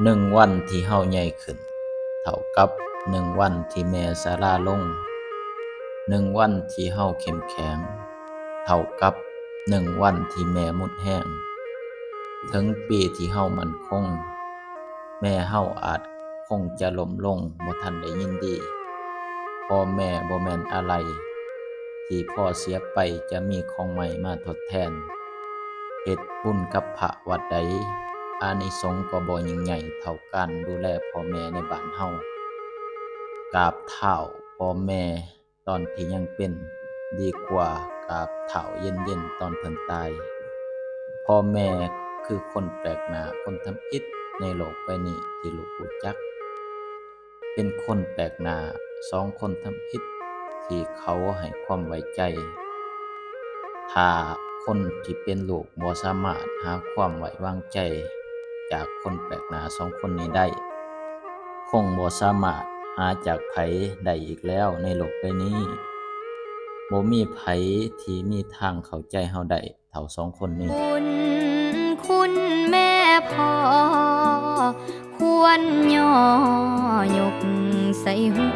1 วันที่เฮาใหญ่ขึ้นเท่ากับ1 วันที่แม่ชราลง1 วันที่เฮาเข้มแข็งเท่ากับ1 วันที่แม่หมดแรงถึงปีที่เฮามั่นคงแม่เฮาอาจคงจะล้มลงบ่ทันได้ยินดีพ่อแม่บ่แม่นอะไรที่พ่อเสียไปจะมีของใหม่มาทดแทนเฮ็ดบุญกับพระวัดใดอานิสงส์ก็บ่ยิ่งใหญ่เท่าการดูแลพ่อแม่ในบ้านเฮากราบเท้าพ่อแม่ตอนที่ยังเป็นดีกว่ากราบเท้าเย็นๆตอนเพิ่นตายพ่อแม่คือคนแปลกหน้าคนทำอิฐในโลกใบนี้ที่ลูกรู้จักเป็นคนแปลกหน้า2 คนทำอิฐที่เขาให้ความไว้ใจถ้าคนที่เป็นลูกบ่สามารถหาความไว้วางใจจากคนแปลกหน้า2 คนนี้ได้คงบ่สามารถหาจากไผได้อีกแล้วในโลกใบนี้บ่มีไผที่มีทางเข้าใจเฮาได้เท่า2 คนนี้บุญคุณแม่พ่อควรย่อยกใส่หั